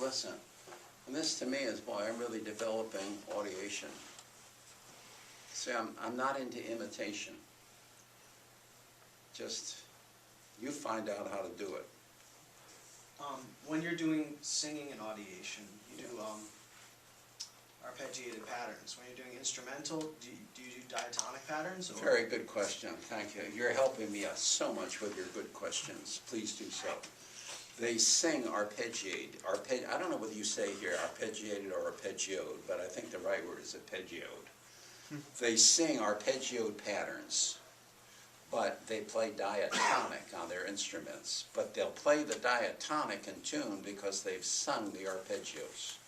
listen. And this to me is, boy, I'm really developing audiation. See, I'm not into imitation. Just, you find out how to do it. When you're doing singing and audiation, you do arpeggiated patterns. When you're doing instrumental, do you do diatonic patterns? Or? Very good question, thank you. You're helping me out so much with your good questions. Please do so. They sing arpeggiated. I don't know whether you say here arpeggiated or arpeggioed, but I think the right word is arpeggioed. They sing arpeggioed patterns, but they play diatonic on their instruments. But they'll play the diatonic in tune because they've sung the arpeggios.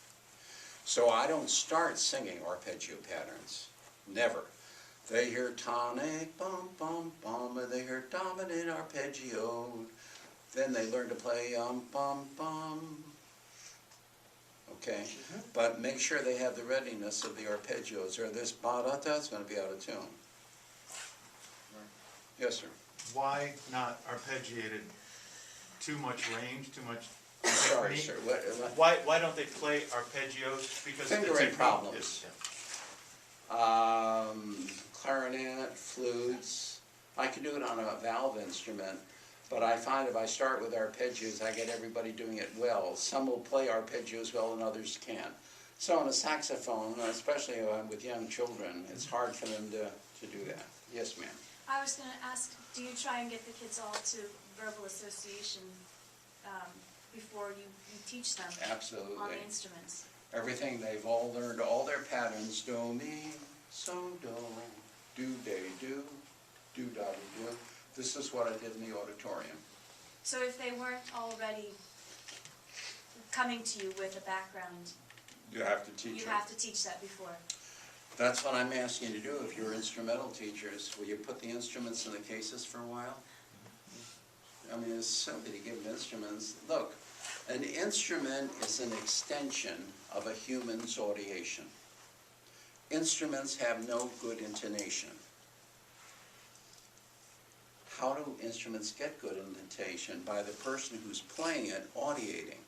So I don't start singing arpeggio patterns, never. They hear tonic, bum, bum, bum, and they hear dominant arpeggio. Then they learn to play bum, bum. Okay? But make sure they have the readiness of the arpeggios, or this ba-da-da is going to be out of tune. Yes, sir. Why not arpeggiated? Too much range, too much Sorry, technique? sir. Why don't they play arpeggios? Because Fingering the technique problems. is- Clarinet, flutes. I can do it on a valve instrument, but I find if I start with arpeggios, I get everybody doing it well. Some will play arpeggios well and others can't. So on a saxophone, especially with young children, it's hard for them to do that. Yes, ma'am. I was going to ask, do you try and get the kids all to verbal association before you teach them Absolutely. on the instruments? Everything they've all learned, all their patterns, do, mi, so, do, de, do, da, do. This is what I did in the auditorium. So if they weren't already coming to you with a background, You have to teach you them. have to teach that before. That's what I'm asking you to do. If you're instrumental teachers, will you put the instruments in the cases for a while? I mean, it's something to give them instruments. Look, an instrument is an extension of a human's audiation. Instruments have no good intonation. How do instruments get good intonation? By the person who's playing it, audiating.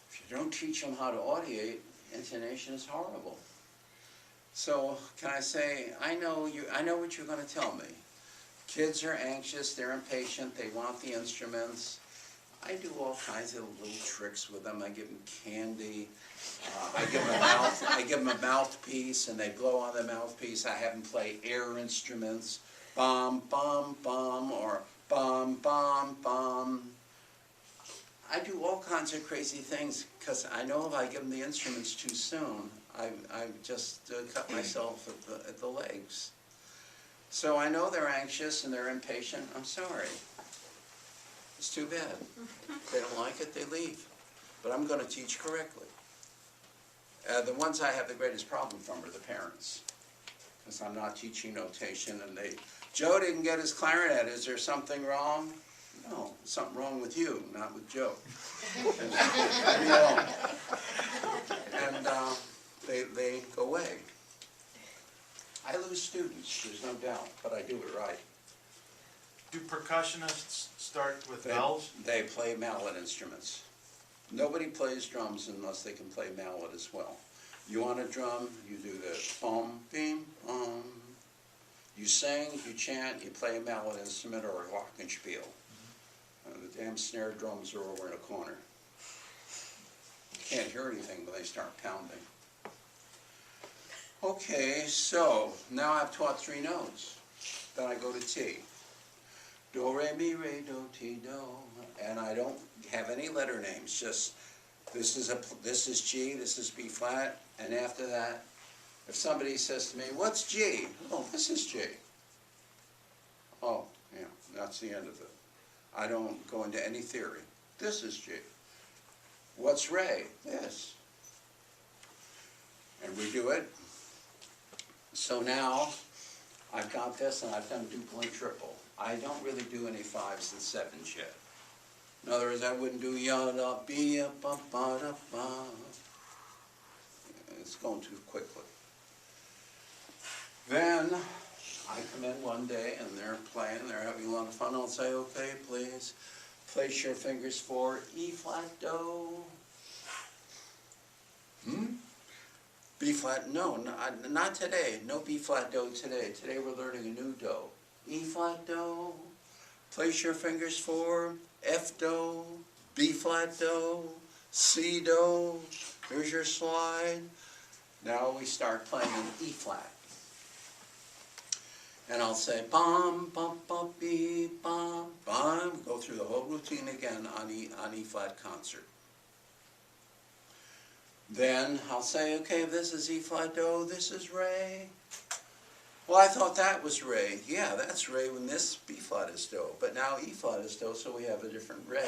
If you don't teach them how to audiate, intonation is horrible. So, can I say, I know what you're going to tell me. Kids are anxious, they're impatient, they want the instruments. I do all kinds of little tricks with them. I give them candy. I give them a mouthpiece, and they blow on the mouthpiece. I have them play air instruments, bum, bum, bum, or bum, bum, bum. I do all kinds of crazy things because I know if I give them the instruments too soon, I've just cut myself at the legs. So I know they're anxious and they're impatient. I'm sorry. It's too bad. If they don't like it, they leave. But I'm going to teach correctly. The ones I have the greatest problem from are the parents, because I'm not teaching notation, and Joe didn't get his clarinet. Is there something wrong? No, something wrong with you, not with Joe. And they go away. I lose students, there's no doubt, but I do it right. Do percussionists start with bells? They play mallet instruments. Nobody plays drums unless they can play mallet as well. You want a drum, you do the bum, bing, bum. You sing, you chant, you play a mallet instrument or a glockenspiel. The damn snare drums are over in a corner. You can't hear anything when they start pounding. Okay, so now I've taught 3 notes. Then I go to T. Do, re, mi, re, do, ti, do. And I don't have any letter names, just this is G, this is B flat, and after that, if somebody says to me, what's G? Oh, this is G. Oh, yeah, that's the end of it. I don't go into any theory. This is G. What's re? This. And we do it. So now, I've got this and I've done duple and triple. I don't really do any 5s and 7s yet. In other words, I wouldn't do ya-da, be-ya, ba-ba-da-ba. It's going too quickly. Then, I come in one day and they're playing, they're having a lot of fun. I'll say, okay, please, place your fingers for E flat, do. B flat, no, not today. No B flat do today. Today we're learning a new do. E flat do. Place your fingers for F do, B flat do, C do. Here's your slide. Now we start playing an E flat. And I'll say bum, bum, bum, bee, bum, bum. Go through the whole routine again on E flat concert. Then I'll say, okay, this is E flat do, this is Re. Well, I thought that was Re. Yeah, that's Re when this B flat is do. But now E flat is do, so we have a different Re.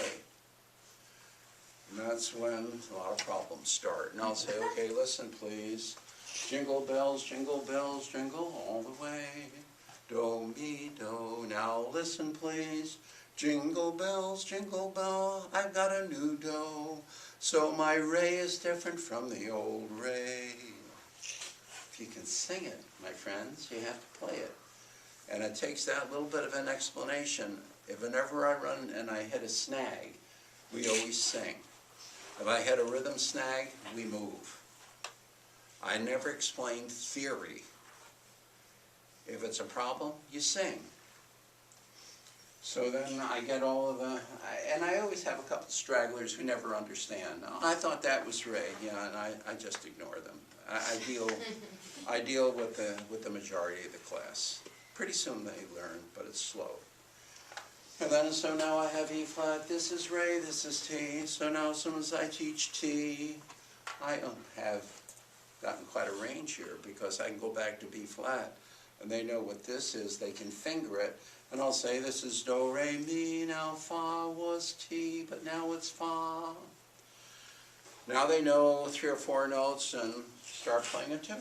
And that's when a lot of problems start. And I'll say, okay, listen please. Jingle bells, jingle all the way. Do, mi, do. Now listen please. Jingle bells, jingle bell, I've got a new do. So my Re is different from the old Re. If you can sing it, my friends, you have to play it. And it takes that little bit of an explanation. If whenever I run and I hit a snag, we always sing. If I hit a rhythm snag, we move. I never explain theory. If it's a problem, you sing. So then I get all of the, and I always have a couple stragglers who never understand. I thought that was Re, yeah, and I just ignore them. I deal with the majority of the class. Pretty soon they learn, but it's slow. And then so now I have E flat. This is Re, this is T. So now as soon as I teach T, I have gotten quite a range here because I can go back to B flat, and they know what this is. They can finger it. And I'll say, this is do, re, mi, now fa was T, but now it's fa. Now they know 3 or 4 notes and start playing a tune.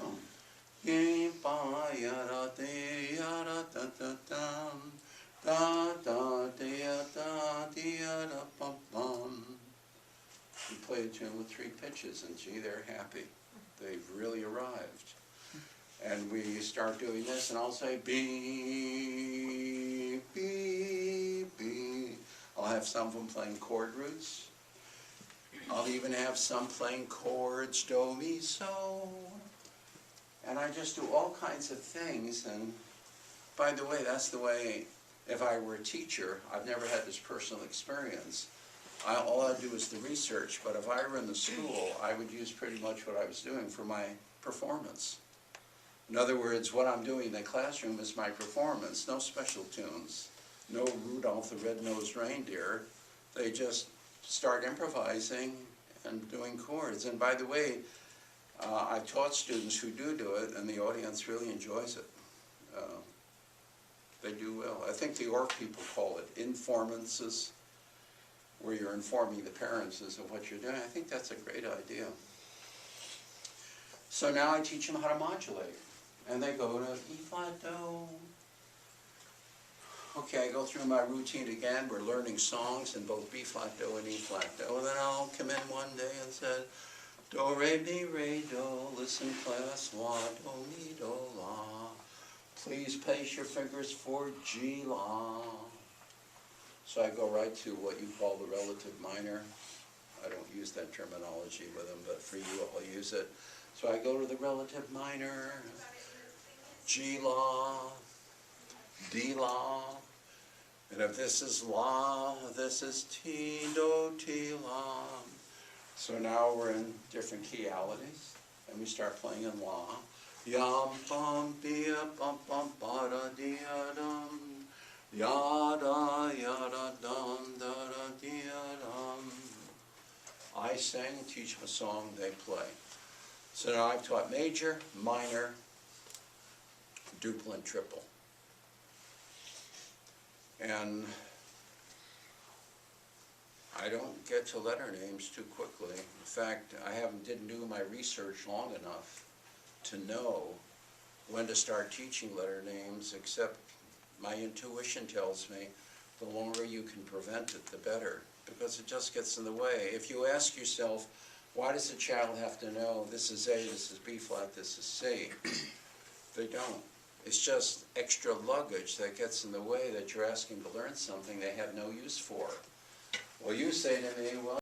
We play a tune with 3 pitches, and gee, they're happy. They've really arrived. And we start doing this, and I'll say, B, B, B. I'll have some of them playing chord roots. I'll even have some playing chords, do, mi, so. And I just do all kinds of things. And by the way, that's the way, if I were a teacher, I've never had this personal experience. All I do is the research, but if I were in the school, I would use pretty much what I was doing for my performance. In other words, what I'm doing in the classroom is my performance, no special tunes, no Rudolph the Red-Nosed Reindeer. They just start improvising and doing chords. And by the way, I've taught students who do it, and the audience really enjoys it. They do well. I think the ORC people call it informances, where you're informing the parents of what you're doing. I think that's a great idea. So now I teach them how to modulate. And they go to E flat do. Okay, I go through my routine again. We're learning songs in both B flat do and E flat do. And then I'll come in one day and say, do, re, mi, re, do. Listen class, la, do, mi, do, la. Please place your fingers for G, la. So I go right to what you call the relative minor. I don't use that terminology with them, but for you I'll use it. So I go to the relative minor, G la, D la, and if this is la, this is T, do, T, la. So now we're in different keyalities, and we start playing in la. Yam, bum, bia, bum, bum, ba, da, dia, dum. Yada, yada, dum, da, da, dia, dum. I sing, teach them a song, they play. So now I've taught major, minor, duple, and triple. And I don't get to letter names too quickly. In fact, didn't do my research long enough to know when to start teaching letter names, except my intuition tells me the longer you can prevent it, the better, because it just gets in the way. If you ask yourself, why does a child have to know this is A, this is B flat, this is C? They don't. It's just extra luggage that gets in the way that you're asking to learn something they have no use for. Well, you say to me, well,